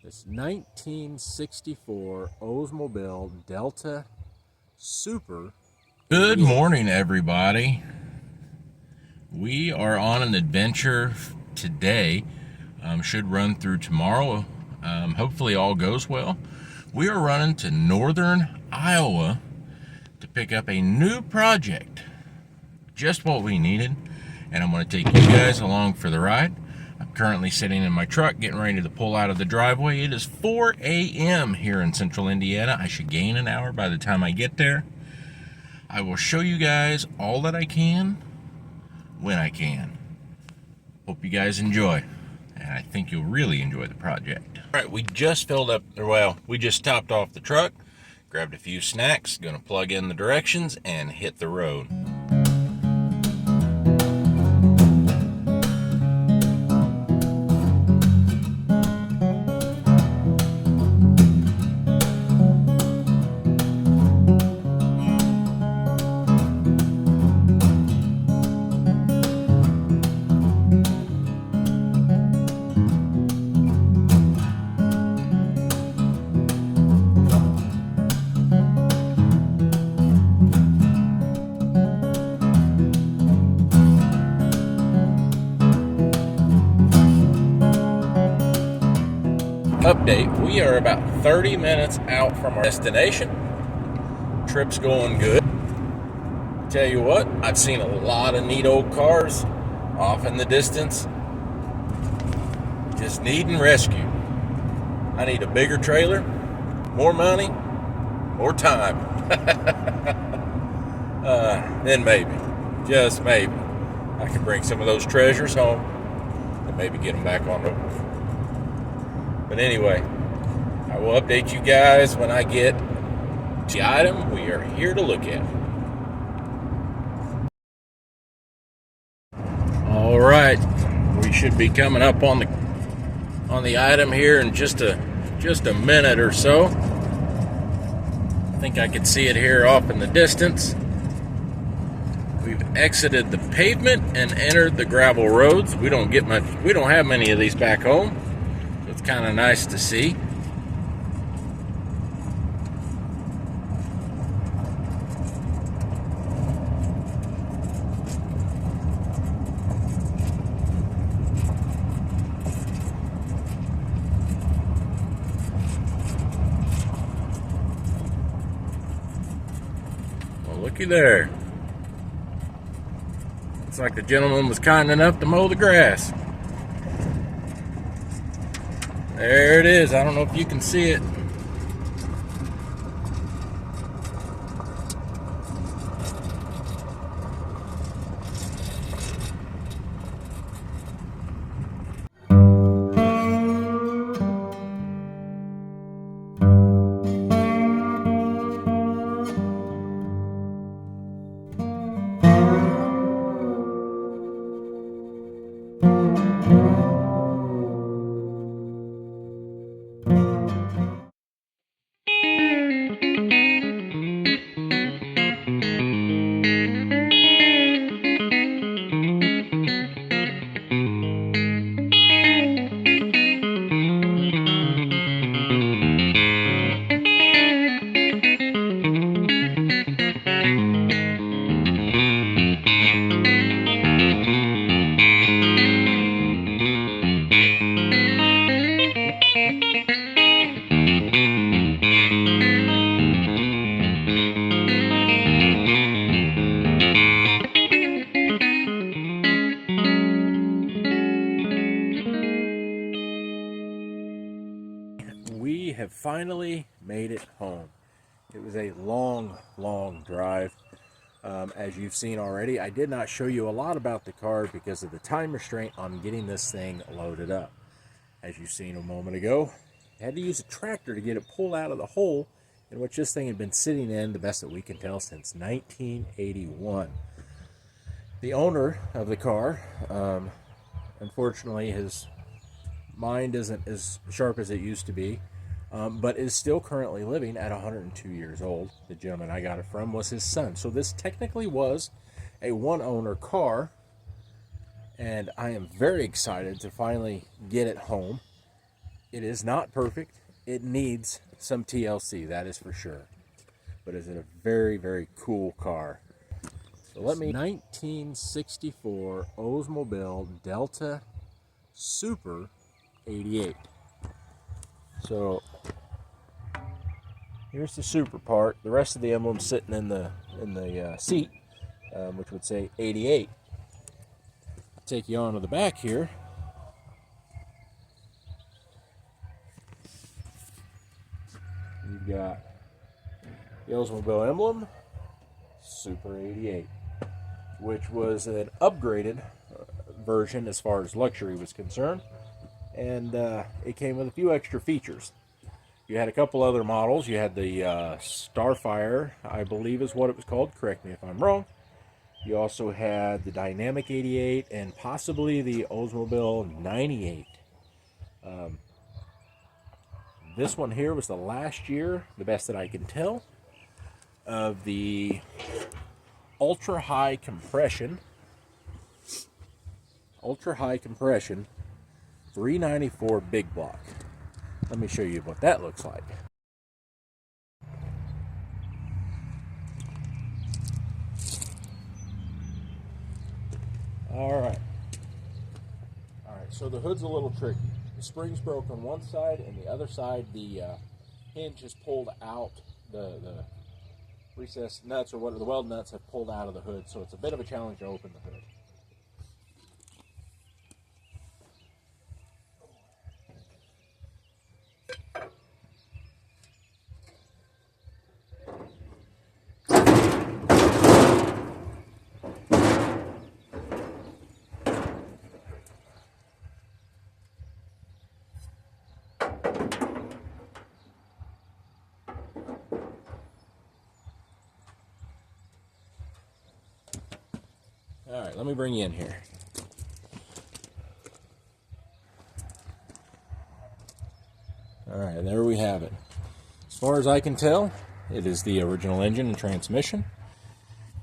This 1964 Oldsmobile Delta Super. Good morning, everybody. We are on an adventure today. Should run through tomorrow. Hopefully all goes well. We are running to northern Iowa to pick up a new project. Just what we needed. And I'm going to take you guys along for the ride. I'm currently sitting in my truck getting ready to pull out of the driveway. It is 4 a.m. here in central Indiana. I should gain an hour by the time I get there. I will show you guys all that I can when I can. Hope you guys enjoy. And I think you'll really enjoy the project. All right, we just filled up, we just topped off the truck, grabbed a few snacks, gonna plug in the directions and hit the road. Update, we are about 30 minutes out from our destination. Trip's going good. Tell you what, I've seen a lot of neat old cars off in the distance just needing rescue. I need a bigger trailer, more money, more time. Then maybe, just maybe, I can bring some of those treasures home and maybe get them back on the. But anyway, I will update you guys when I get the item we are here to look at. All right, we should be coming up on the item here in just a minute or so. I think I can see it here off in the distance. We've exited the pavement and entered the gravel roads. We don't have many of these back home. It's kind of nice to see. Well, looky there. Looks like the gentleman was kind enough to mow the grass. There it is. I don't know if you can see it. We have finally made it home. It was a long drive. As you've seen already, I did not show you a lot about the car because of the time restraint on getting this thing loaded up. As you've seen a moment ago, I had to use a tractor to get it pulled out of the hole in which this thing had been sitting in, the best that we can tell, since 1981. The owner of the car, unfortunately, his mind isn't as sharp as it used to be. but is still currently living at 102 years old. The gentleman I got it from was his son. So this technically was a one-owner car, and I am very excited to finally get it home. It is not perfect. It needs some TLC, that is for sure. But it's a very, very cool car. So let me... 1964 Oldsmobile Delta Super 88. So here's the super part. The rest of the emblem's sitting in the seat, which would say 88. Take you on to the back here. You've got the Oldsmobile emblem, Super 88, which was an upgraded version as far as luxury was concerned, and it came with a few extra features. You had a couple other models. You had the Starfire, I believe is what it was called. Correct me if I'm wrong. You also had the Dynamic 88 and possibly the Oldsmobile 98. This one here was the last year, the best that I can tell, of the ultra high compression 394 big block. Let me show you what that looks like. All right, so the hood's a little tricky. The spring's broke on one side, and the other side, the hinge has pulled out. The recessed nuts, or what the weld nuts, have pulled out of the hood, so it's a bit of a challenge to open the hood. All right, let me bring you in here. All right, there we have it. As far as I can tell, it is the original engine and transmission.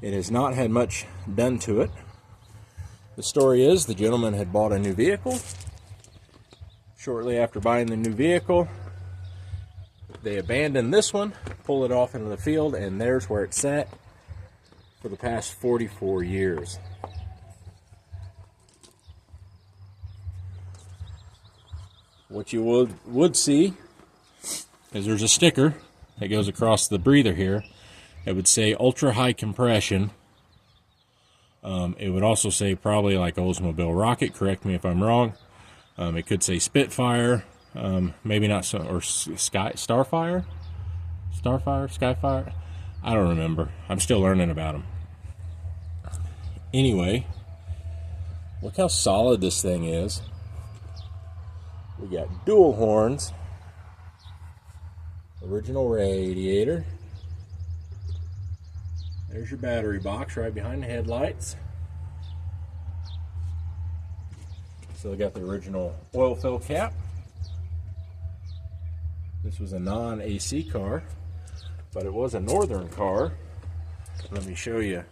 It has not had much done to it. The story is the gentleman had bought a new vehicle. Shortly after buying the new vehicle, they abandoned this one, pulled it off into the field, and there's where it sat for the past 44 years. What you would see is there's a sticker that goes across the breather here. It would say ultra high compression. It would also say probably like Oldsmobile Rocket, correct me if I'm wrong. It could say Spitfire, maybe not so, or Starfire, Skyfire. I don't remember. I'm still learning about them. Anyway, look how solid this thing is. We got dual horns, original radiator. There's your battery box right behind the headlights. So we got the original oil fill cap. This was a non-AC car, but it was a northern car. Let me show you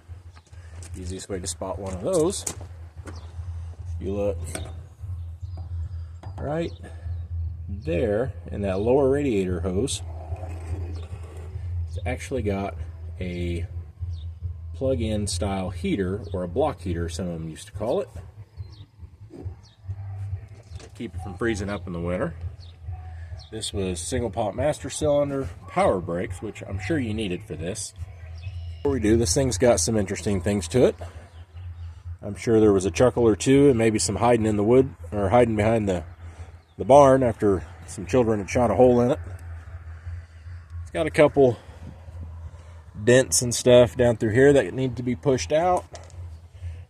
the easiest way to spot one of those. You look right there in that lower radiator hose. It's actually got a plug-in style heater, or a block heater, some of them used to call it. Keep it from freezing up in the winter. This was single pop master cylinder power brakes, which I'm sure you needed for this. Before we do, this thing's got some interesting things to it. I'm sure there was a chuckle or two and maybe some hiding in the wood, or hiding behind the barn after some children had shot a hole in it. It's got a couple dents and stuff down through here that need to be pushed out.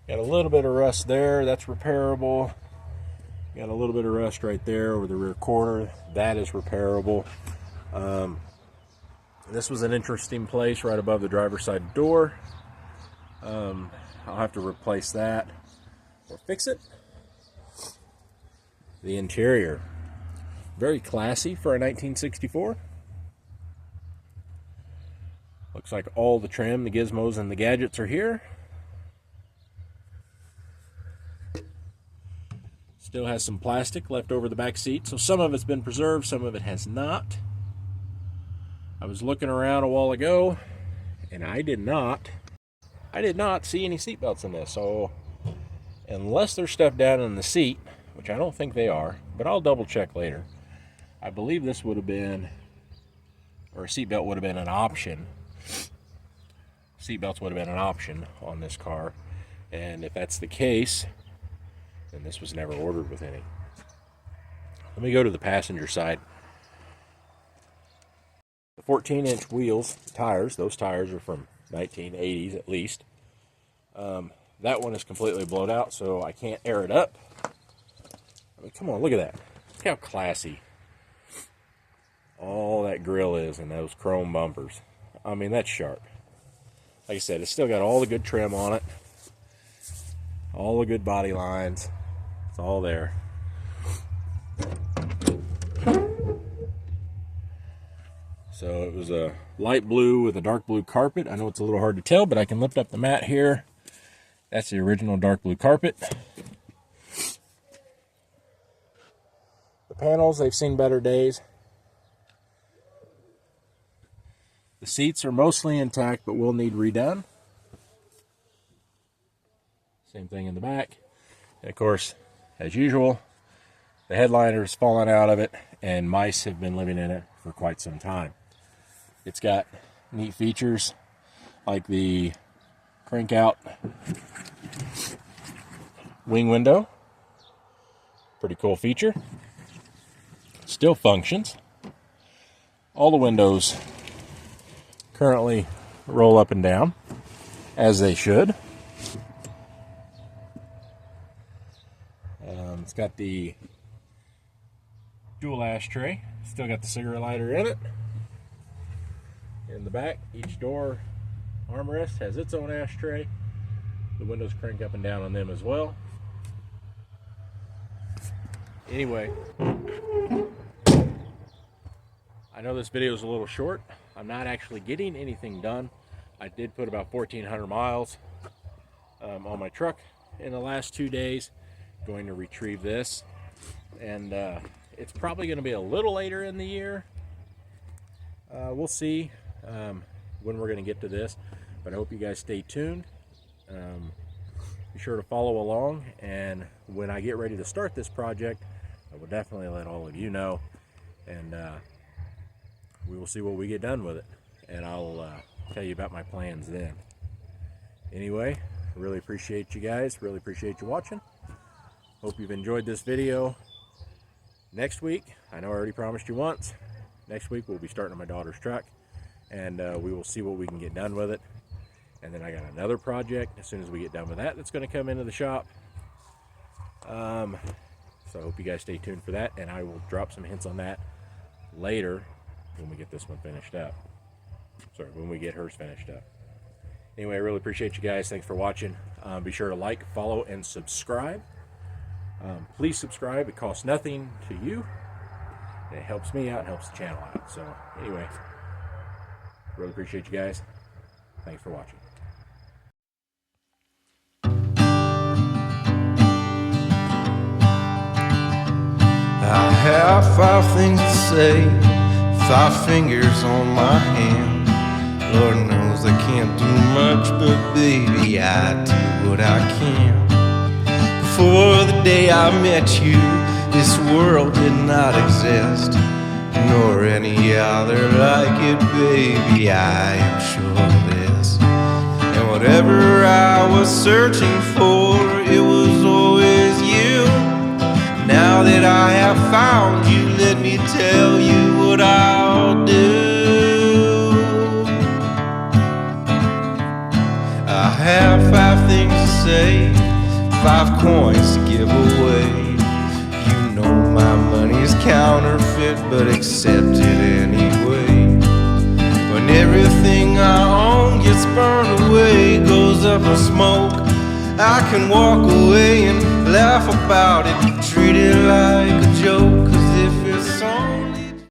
Got a little bit of rust there, that's repairable. Got a little bit of rust right there over the rear quarter, that is repairable. This was an interesting place right above the driver's side door. I'll have to replace that or fix it. The interior, very classy for a 1964. Looks like all the trim, the gizmos, and the gadgets are here. Still has some plastic left over the back seat, so some of it's been preserved, some of it has not. I was looking around a while ago, and I did not see any seat belts in this. So unless they're stuffed down in the seat, which I don't think they are, but I'll double check later. I believe this would have been, or a seat belt would have been an option. Seat belts would have been an option on this car, and if that's the case, then this was never ordered with any. Let me go to the passenger side. The 14-inch wheels, tires, those tires are from 1980s at least. That one is completely blown out, so I can't air it up. I mean, come on, look at that. Look how classy all that grill is and those chrome bumpers. I mean, that's sharp. Like I said, it's still got all the good trim on it, all the good body lines. It's all there. So it was a light blue with a dark blue carpet. I know it's a little hard to tell, but I can lift up the mat here. That's the original dark blue carpet. The panels, they've seen better days. The seats are mostly intact, but will need redone. Same thing in the back. And of course, as usual, the headliner's fallen out of it, and mice have been living in it for quite some time. It's got neat features like the crank out wing window. Pretty cool feature. Still functions. All the windows currently roll up and down as they should. It's got the dual ashtray. Still got the cigarette lighter in it. In the back, each door armrest has its own ashtray. The windows crank up and down on them as well. Anyway, I know this video is a little short. I'm not actually getting anything done. I did put about 1,400 miles on my truck in the last 2 days. Going to retrieve this, and it's probably going to be a little later in the year. We'll see when we're going to get to this, but I hope you guys stay tuned. Be sure to follow along, and when I get ready to start this project, I will definitely let all of you know, and we will see what we get done with it, and I'll tell you about my plans then. Anyway, really appreciate you guys, really appreciate you watching. Hope you've enjoyed this video. Next week, I know I already promised you once, next week we'll be starting on my daughter's truck, and we will see what we can get done with it. And then I got another project as soon as we get done with that that's going to come into the shop. So I hope you guys stay tuned for that, and I will drop some hints on that later when we get this one finished up. Sorry, when we get hers finished up. Anyway, I really appreciate you guys. Thanks for watching. Be sure to like, follow, and subscribe. Please subscribe. It costs nothing to you. And it helps me out and helps the channel out. So anyway, really appreciate you guys. Thanks for watching. I have 5 things to say, 5 fingers on my hand. Lord knows I can't do much, but baby, I do what I can. Before the day I met you, this world did not exist, nor any other like it, baby, I am sure of this. And whatever I was searching for, it was always you. Now that I have found you, let me tell you what I'll do. I have 5 things to say, 5 coins to give away. You know my money's counterfeit, but accept it anyway. When everything I own gets burned away, goes up in smoke, I can walk away and laugh about it, treat it like a joke.